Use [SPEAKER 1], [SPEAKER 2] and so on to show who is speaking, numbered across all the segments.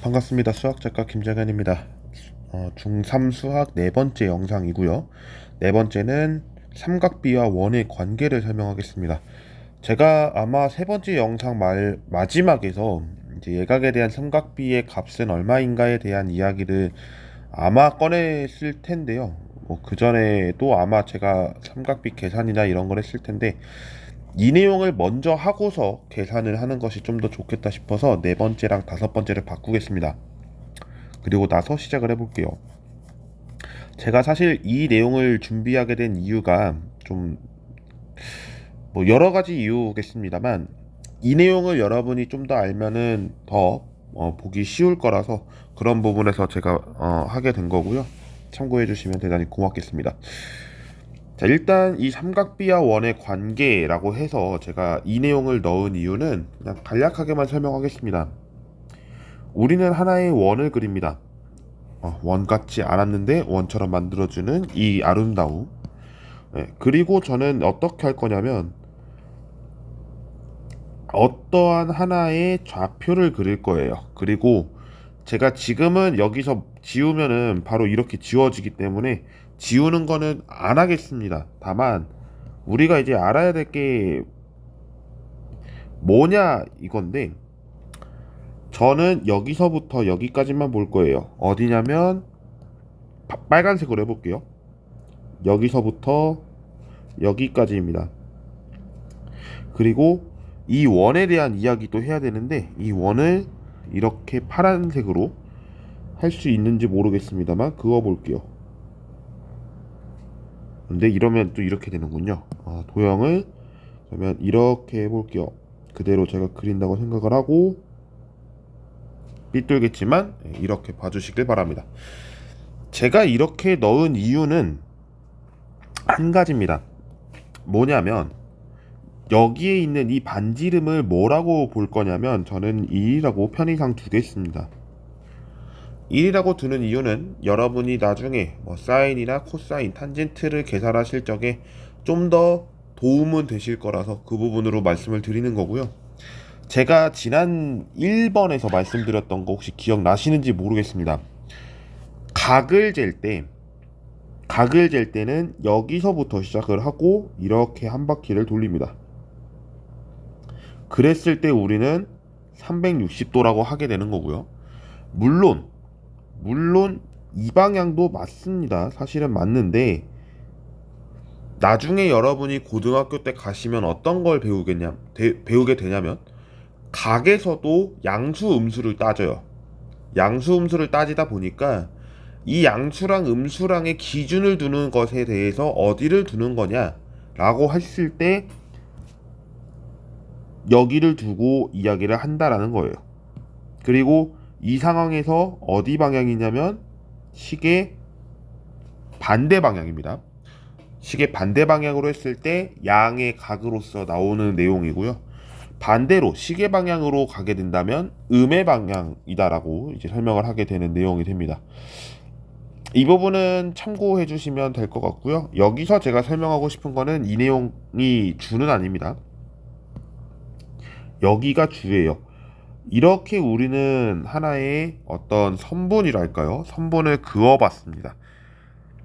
[SPEAKER 1] 반갑습니다. 수학작가 김정현입니다. 중3 수학 네 번째 영상이고요. 네 번째는 삼각비와 원의 관계를 설명하겠습니다. 제가 아마 세 번째 영상 마지막에서 이제 예각에 대한 삼각비의 값은 얼마인가에 대한 이야기를 아마 꺼냈을 텐데요. 그 전에도 아마 제가 삼각비 계산이나 이런 걸 했을 텐데 이 내용을 먼저 하고서 계산을 하는 것이 좀 더 좋겠다 싶어서 네 번째랑 다섯 번째를 바꾸겠습니다. 그리고 나서 시작을 해볼게요. 제가 사실 이 내용을 준비하게 된 이유가 좀 여러 가지 이유겠습니다만 이 내용을 여러분이 좀 더 알면은 더 보기 쉬울 거라서 그런 부분에서 제가 하게 된 거고요. 참고해 주시면 대단히 고맙겠습니다. 자, 일단 이 삼각비와 원의 관계라고 해서 제가 이 내용을 넣은 이유는 그냥 간략하게만 설명하겠습니다. 우리는 하나의 원을 그립니다. 원 같지 않았는데 원처럼 만들어주는 이 아름다움. 그리고 저는 어떻게 할 거냐면 어떠한 하나의 좌표를 그릴 거예요. 그리고 제가 지금은 여기서 지우면은 바로 이렇게 지워지기 때문에 지우는 거는 안 하겠습니다. 다만 우리가 이제 알아야 될 게 뭐냐 이건데 저는 여기서부터 여기까지만 볼 거예요. 어디냐면 빨간색으로 해볼게요. 여기서부터 여기까지입니다. 그리고 이 원에 대한 이야기도 해야 되는데 이 원을 이렇게 파란색으로 할 수 있는지 모르겠습니다만 그거 볼게요. 근데 이러면 또 이렇게 되는군요. 도형을 그러면 이렇게 해볼게요. 그대로 제가 그린다고 생각을 하고 삐뚤겠지만 이렇게 봐주시길 바랍니다. 제가 이렇게 넣은 이유는 한 가지입니다. 뭐냐면 여기에 있는 이 반지름을 뭐라고 볼 거냐면 저는 1이라고 편의상 두겠습니다. 1이라고 두는 이유는 여러분이 나중에 사인이나 코사인, 탄젠트를 계산하실 적에 좀 더 도움은 되실 거라서 그 부분으로 말씀을 드리는 거고요. 제가 지난 1번에서 말씀드렸던 거 혹시 기억나시는지 모르겠습니다. 각을 잴 때는 여기서부터 시작을 하고 이렇게 한 바퀴를 돌립니다. 그랬을 때 우리는 360도라고 하게 되는 거고요. 물론 이 방향도 맞습니다. 사실은 맞는데 나중에 여러분이 고등학교 때 가시면 어떤 걸 배우게 되냐면 각에서도 양수 음수를 따져요. 양수 음수를 따지다 보니까 이 양수랑 음수랑의 기준을 두는 것에 대해서 어디를 두는 거냐라고 했을 때 여기를 두고 이야기를 한다라는 거예요. 그리고 이 상황에서 어디 방향이냐면 시계 반대 방향입니다. 시계 반대 방향으로 했을 때 양의 각으로서 나오는 내용이고요. 반대로 시계 방향으로 가게 된다면 음의 방향이다라고 이제 설명을 하게 되는 내용이 됩니다. 이 부분은 참고해 주시면 될 것 같고요. 여기서 제가 설명하고 싶은 거는 이 내용이 주는 아닙니다. 여기가 주예요. 이렇게 우리는 하나의 어떤 선분이랄까요? 선분을 그어봤습니다.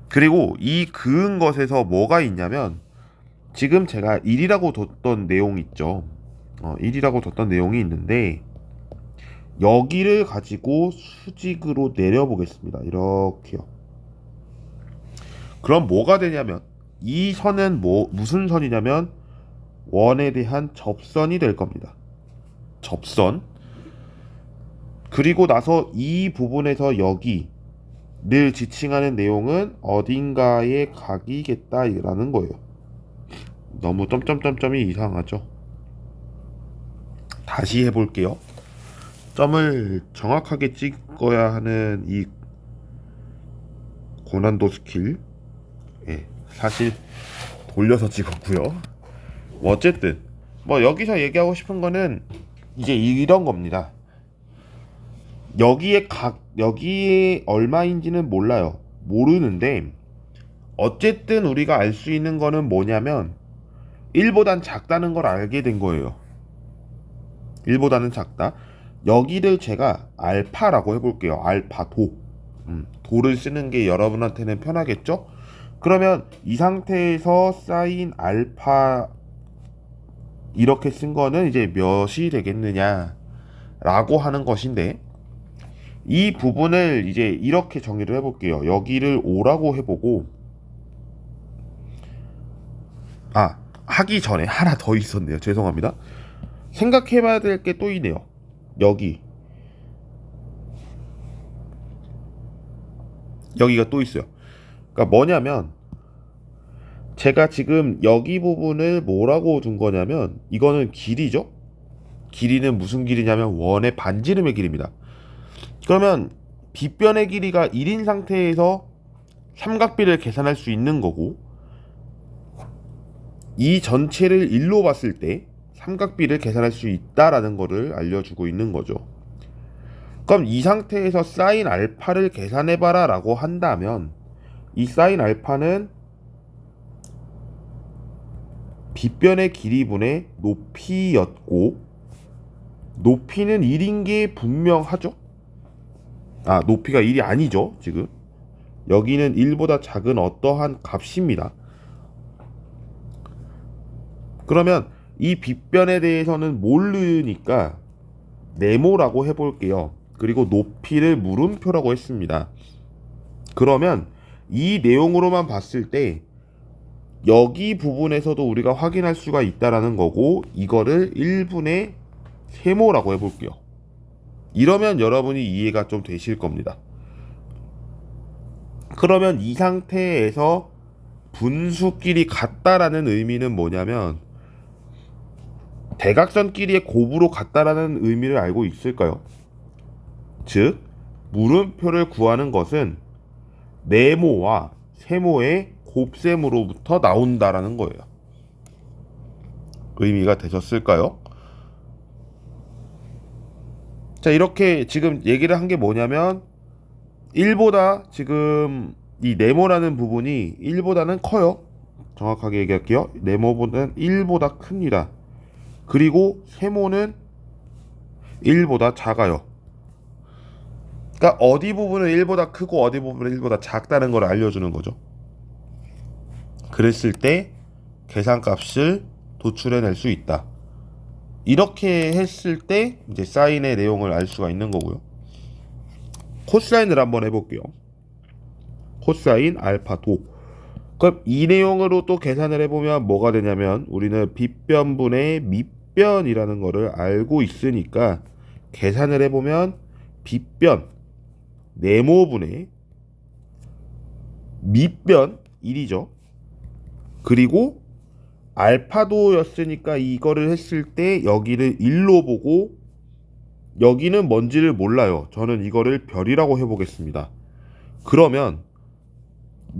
[SPEAKER 1] 그리고 이 그은 것에서 뭐가 있냐면 지금 제가 1이라고 뒀던 내용 있죠. 1이라고 뒀던 내용이 있는데 여기를 가지고 수직으로 내려보겠습니다. 이렇게요. 그럼 뭐가 되냐면 이 선은 무슨 선이냐면 원에 대한 접선이 될 겁니다. 접선. 그리고 나서 이 부분에서 여기 늘 지칭하는 내용은 어딘가의 각이겠다라는 거예요. 너무 점점점점이 이상하죠. 다시 해볼게요. 점을 정확하게 찍어야 하는 이 고난도 스킬. 사실 돌려서 찍었고요. 어쨌든 여기서 얘기하고 싶은 거는 이제 이런 겁니다. 여기에 얼마인지는 몰라요. 모르는데 어쨌든 우리가 알 수 있는 거는 뭐냐면 1보단 작다는 걸 알게 된 거예요. 1보다는 작다. 여기를 제가 알파라고 해볼게요. 알파도. 도를 쓰는 게 여러분한테는 편하겠죠? 그러면 이 상태에서 사인 알파 이렇게 쓴 거는 이제 몇이 되겠느냐 라고 하는 것인데, 이 부분을 이제 이렇게 정의를 해볼게요. 여기를 5라고 해보고, 하기 전에 하나 더 있었네요. 죄송합니다. 생각해봐야 될 게 또 있네요. 여기가 또 있어요. 그러니까 뭐냐면, 제가 지금 여기 부분을 뭐라고 둔 거냐면, 이거는 길이죠. 길이는 무슨 길이냐면 원의 반지름의 길이입니다. 그러면 빗변의 길이가 1인 상태에서 삼각비를 계산할 수 있는 거고, 이 전체를 1로 봤을 때 삼각비를 계산할 수 있다라는 거를 알려주고 있는 거죠. 그럼 이 상태에서 사인 알파를 계산해봐라 라고 한다면, 이 사인 알파는 빗변의 길이분의 높이였고, 높이는 1인 게 분명하죠? 높이가 1이 아니죠, 지금. 여기는 1보다 작은 어떠한 값입니다. 그러면 이 빗변에 대해서는 모르니까 네모라고 해볼게요. 그리고 높이를 물음표라고 했습니다. 그러면 이 내용으로만 봤을 때 여기 부분에서도 우리가 확인할 수가 있다라는 거고, 이거를 1분의 세모라고 해볼게요. 이러면 여러분이 이해가 좀 되실 겁니다. 그러면 이 상태에서 분수끼리 같다라는 의미는 뭐냐면, 대각선끼리의 곱으로 같다라는 의미를 알고 있을까요? 즉, 물음표를 구하는 것은 네모와 세모의 곱셈으로부터 나온다라는 거예요. 의미가 되셨을까요? 자, 이렇게 지금 얘기를 한 게 뭐냐면, 1보다 지금 이 네모라는 부분이 1보다는 커요. 정확하게 얘기할게요. 네모보다는 1보다 큽니다. 그리고 세모는 1보다 작아요. 그러니까 어디 부분은 1보다 크고 어디 부분은 1보다 작다는 걸 알려주는 거죠. 그랬을 때 계산값을 도출해낼 수 있다. 이렇게 했을 때 이제 사인의 내용을 알 수가 있는 거고요. 코사인을 한번 해볼게요. 코사인 알파도. 그럼 이 내용으로 또 계산을 해보면 뭐가 되냐면, 우리는 빗변분의 밑변이라는 거를 알고 있으니까 계산을 해보면 빗변 네모분의 밑변 1이죠. 그리고 알파도였으니까 이거를 했을 때 여기를 1로 보고, 여기는 뭔지를 몰라요. 저는 이거를 별이라고 해보겠습니다. 그러면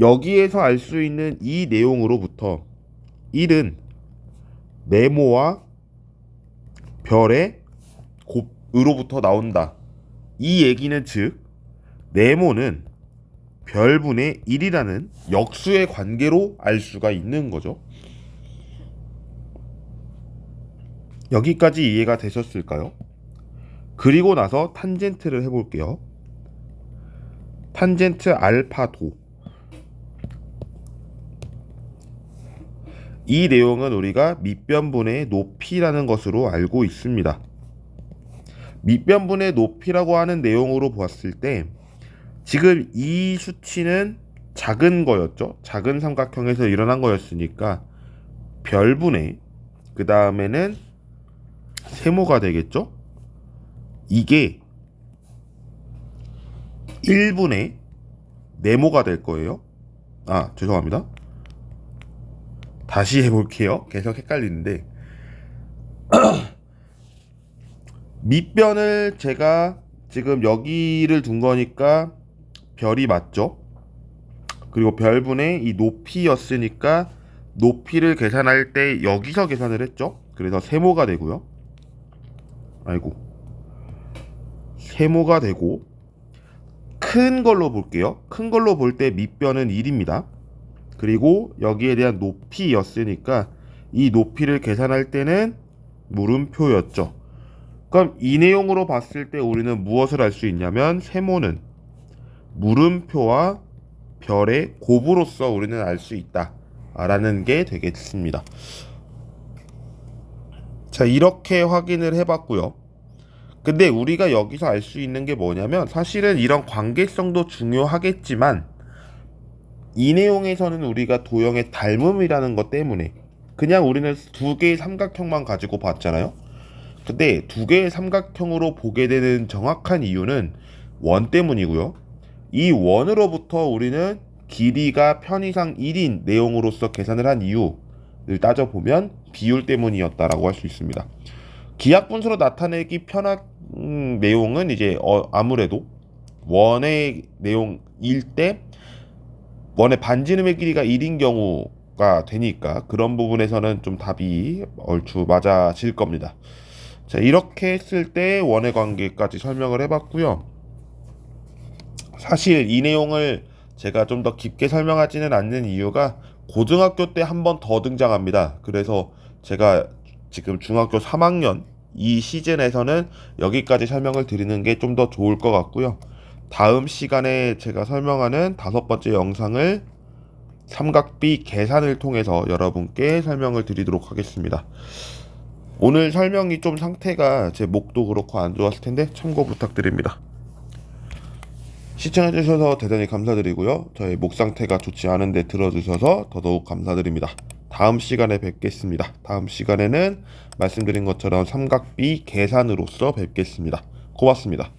[SPEAKER 1] 여기에서 알 수 있는 이 내용으로부터 1은 네모와 별의 곱으로부터 나온다. 이 얘기는 즉 네모는 별분의 1이라는 역수의 관계로 알 수가 있는 거죠. 여기까지 이해가 되셨을까요? 그리고 나서 탄젠트를 해볼게요. 탄젠트 알파도. 이 내용은 우리가 밑변분의 높이라는 것으로 알고 있습니다. 밑변분의 높이라고 하는 내용으로 보았을 때 지금 이 수치는 작은 거였죠. 작은 삼각형에서 일어난 거였으니까 별분의, 그 다음에는 세모가 되겠죠. 이게 1분의 네모가 될 거예요. 죄송합니다. 다시 해볼게요. 계속 헷갈리는데 밑변을 제가 지금 여기를 둔 거니까 별이 맞죠. 그리고 별분의 이 높이였으니까 높이를 계산할 때 여기서 계산을 했죠. 그래서 세모가 되고요. 세모가 되고, 큰 걸로 볼게요. 큰 걸로 볼 때 밑변은 1입니다. 그리고 여기에 대한 높이였으니까 이 높이를 계산할 때는 물음표였죠. 그럼 이 내용으로 봤을 때 우리는 무엇을 알 수 있냐면 세모는 물음표와 별의 곱으로서 우리는 알 수 있다라는 게 되겠습니다. 자, 이렇게 확인을 해봤고요. 근데 우리가 여기서 알 수 있는 게 뭐냐면 사실은 이런 관계성도 중요하겠지만 이 내용에서는 우리가 도형의 닮음이라는 것 때문에 그냥 우리는 두 개의 삼각형만 가지고 봤잖아요. 근데 두 개의 삼각형으로 보게 되는 정확한 이유는 원 때문이고요. 이 원으로부터 우리는 길이가 편의상 1인 내용으로서 계산을 한 이유를 따져보면 비율 때문이었다라고 할 수 있습니다. 기하분수로 나타내기 편한 내용은 이제 아무래도 원의 내용일 때 원의 반지름의 길이가 1인 경우가 되니까 그런 부분에서는 좀 답이 얼추 맞아질 겁니다. 자, 이렇게 했을 때 원의 관계까지 설명을 해봤고요. 사실 이 내용을 제가 좀 더 깊게 설명하지는 않는 이유가 고등학교 때 한 번 더 등장합니다. 그래서 제가 지금 중학교 3학년 이 시즌에서는 여기까지 설명을 드리는 게 좀 더 좋을 것 같고요. 다음 시간에 제가 설명하는 5번째 영상을 삼각비 계산을 통해서 여러분께 설명을 드리도록 하겠습니다. 오늘 설명이 좀 상태가 제 목도 그렇고 안 좋았을 텐데 참고 부탁드립니다. 시청해주셔서 대단히 감사드리고요. 저희 목 상태가 좋지 않은데 들어주셔서 더더욱 감사드립니다. 다음 시간에 뵙겠습니다. 다음 시간에는 말씀드린 것처럼 삼각비 계산으로서 뵙겠습니다. 고맙습니다.